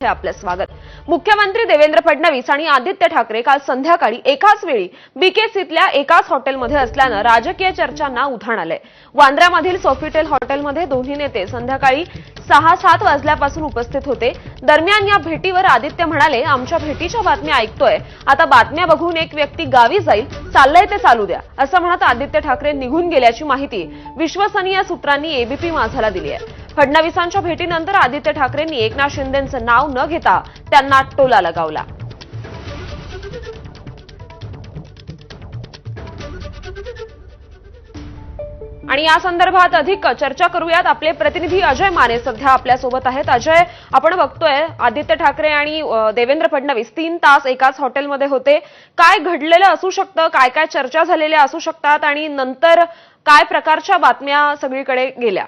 आपलं स्वागत। मुख्यमंत्री देवेंद्र फडणवीस आणि आदित्य ठाकरे काल संध्याकाळी एकाच वेळी बीकेसीतल्या एकाच हॉटेलमध्ये असल्यानं राजकीय चर्चांना उधाण आलंय। वांद्र्यामधील सोफिटेल हॉटेलमध्ये दोन्ही नेते संध्याकाळी 6-7 वाजल्यापासून उपस्थित होते। दरम्यान या भेटीवर आदित्य म्हणाले, आमच्या भेटीच्या बातम्या ऐकतोय, आता बातम्या बघून एक व्यक्ती गावी जाईल, चाललंय ते चालू द्या, असं म्हणत आदित्य ठाकरे निघून गेल्याची माहिती विश्वसनीय सूत्रांनी एबीपी माझाला दिली आहे। फडणवीसांच्या भेटीनंतर आदित्य ठाकरेंनी एकनाथ शिंदेंचं नाव न घेता त्यांना टोला लगावला। आणि या संदर्भात अधिक चर्चा करूयात। आपले प्रतिनिधी अजय माने सध्या आपल्यासोबत आहेत। अजय, आपण बघतोय आदित्य ठाकरे आणि देवेंद्र फडणवीस 3 तास एकाच हॉटेलमध्ये होते। काय घडलेलं असू शकतं, काय काय चर्चा झालेल्या असू शकतात आणि नंतर काय प्रकारच्या बातम्या सगळीकडे गेल्या?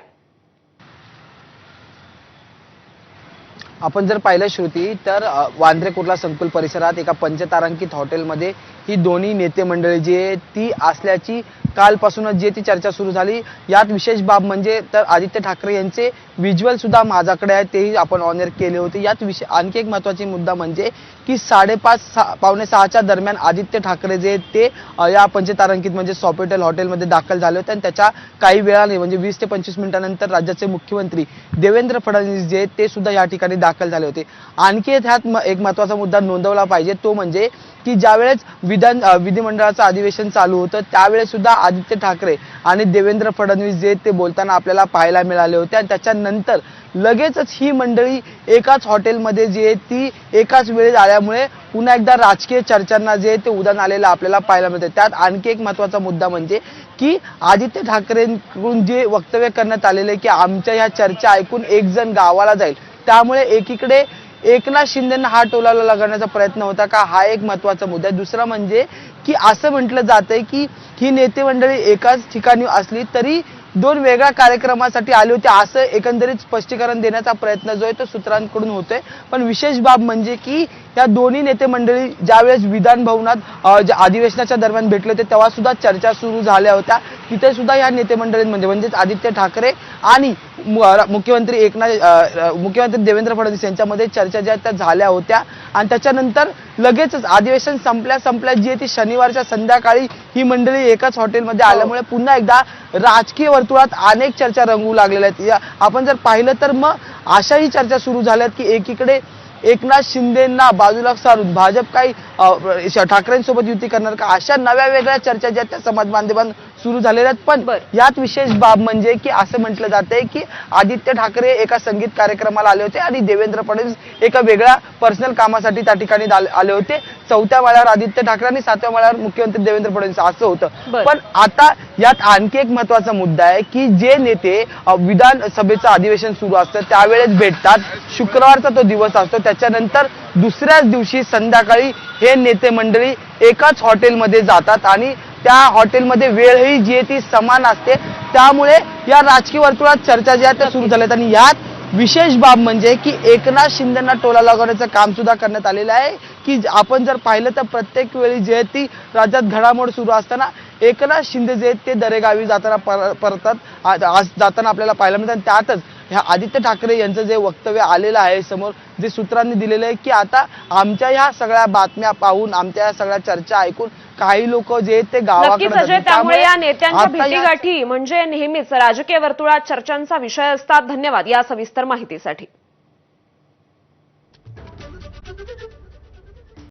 आपण जर पाहिलं श्रुती तर वांद्रे कुर्ला संकुल परिसरात एका पंचतारांकित हॉटेलमध्ये ही दोन्ही नेते मंडळी जी आहे ती असल्याची कालपासूनच जी ती चर्चा सुरू झाली। यात विशेष बाब म्हणजे तर आदित्य ठाकरे यांचे व्हिज्युअल सुद्धा माझ्याकडे आहेत, तेही आपण ऑन एअर केले होते। यात आणखी एक महत्त्वाची मुद्दा म्हणजे की 5:30-6:45च्या दरम्यान आदित्य ठाकरे जे ते या पंचतारांकित म्हणजे सोफिटेल हॉटेलमध्ये दाखल झाले होते आणि त्याच्या काही वेळाने म्हणजे 20 ते 25 मिनिटांनंतर राज्याचे मुख्यमंत्री देवेंद्र फडणवीस जे ते सुद्धा या ठिकाणी दाखल झाले होते। आणखी ह्यात एक महत्त्वाचा मुद्दा नोंदवला पाहिजे, तो म्हणजे की ज्यावेळेस विधिमंडळाचं अधिवेशन चालू होतं त्यावेळेस सुद्धा आदित्य ठाकरे आणि देवेंद्र फडणवीस जे ते बोलताना आपल्याला पाहायला मिळाले होते आणि त्याच्यानंतर लगेचच ही मंडळी एकाच हॉटेलमध्ये जी आहे ती एकाच वेळी आल्यामुळे पुन्हा एकदा राजकीय चर्चांना जे ते उधाण आलेलं आपल्याला पाहायला मिळतं। त्यात आणखी एक महत्त्वाचा मुद्दा म्हणजे की आदित्य ठाकरेंकडून जे वक्तव्य करण्यात आलेले की आमच्या ह्या चर्चा ऐकून एक जण गावाला जाईल, त्यामुळे एकीकडे एकनाथ शिंदेंना हा टोला लगावण्याचा प्रयत्न होता का, हा एक महत्त्वाचा मुद्दा आहे। दुसरा म्हणजे की असं म्हटलं जातंय की ही नेते मंडळी एकाच ठिकाणी असली तरी 2 वेगळ्या कार्यक्रमासाठी आले होते, असं एकंदरीत स्पष्टीकरण देण्याचा प्रयत्न जो आहे तो सूत्रांकडून होतोय। पण विशेष बाब म्हणजे की या दोन्ही नेते मंडळी ज्यावेळेस विधान भवनात अधिवेशनाच्या दरम्यान भेटले होते तेव्हा सुद्धा चर्चा सुरू झाल्या होत्या। तिथे सुद्धा या नेते मंडळींमध्ये म्हणजेच आदित्य ठाकरे आणि मुख्यमंत्री देवेंद्र फडणवीस यांच्यामध्ये चर्चा ज्या त्या झाल्या होत्या आणि त्याच्यानंतर लगेचच अधिवेशन संपल्या जी ती शनिवारच्या संध्याकाळी ही मंडळी एकाच हॉटेलमध्ये आल्यामुळे पुन्हा एकदा राजकीय वर्तुळात अनेक चर्चा रंगू लागलेल्या आहेत। आपण जर पाहिलं तर मग अशाही चर्चा सुरू झाल्यात की एकीकडे एकनाथ शिंदेंना बाजूला सारून भाजप काही ठाकरेंसोबत युती करणार का, अशा नव्या वेगळ्या चर्चा ज्या त्या समाज बांधवांत सुरू झालेल्या आहेत। पण यात विशेष बाब म्हणजे की असं म्हटलं जातंय की आदित्य ठाकरे एका संगीत कार्यक्रमाला आले होते आणि देवेंद्र फडणवीस एका वेगळ्या पर्सनल कामासाठी त्या ठिकाणी आले होते। 4थ्या माळ्यावर आदित्य ठाकरे आणि 7व्या माळ्यावर मुख्यमंत्री देवेंद्र फडणवीस असं होतं। पण आता यात आणखी एक महत्त्वाचा मुद्दा आहे की जे नेते विधानसभेचं अधिवेशन सुरू असतं त्यावेळेस भेटतात, शुक्रवारचा तो दिवस असतो, त्याच्यानंतर दुसऱ्याच दिवशी संध्याकाळी हे नेते मंडळी एकाच हॉटेलमध्ये जातात आणि त्या हॉटेलमध्ये वेळही जी आहे ती समान असते। त्यामुळे या राजकीय वर्तुळात चर्चा ज्या त्या सुरू झाल्यात आणि यात विशेष बाब म्हणजे की एकनाथ शिंदेंना टोला लगावण्याचं काम सुद्धा करण्यात आलेलं आहे। की आपण जर पाहिलं तर प्रत्येक वेळी जे आहे ती राज्यात घडामोड सुरू असताना एकनाथ शिंदे जे ते दरेगावी जाताना आपल्याला पाहायला मिळतं। त्यातच ह्या आदित्य ठाकरे यांचं जे वक्तव्य आलेलं आहे समोर, जे सूत्रांनी दिलेलं आहे की आता आमच्या ह्या सगळ्या बातम्या पाहून आमच्या ह्या सगळ्या चर्चा ऐकून काही लोक जे ते गावाकडे, त्यामुळे या नेत्यांच्या भेटीगाठी म्हणजे नेहमीच राजकीय वर्तुळात चर्चांचा विषय असतात। धन्यवाद या सविस्तर माहितीसाठी।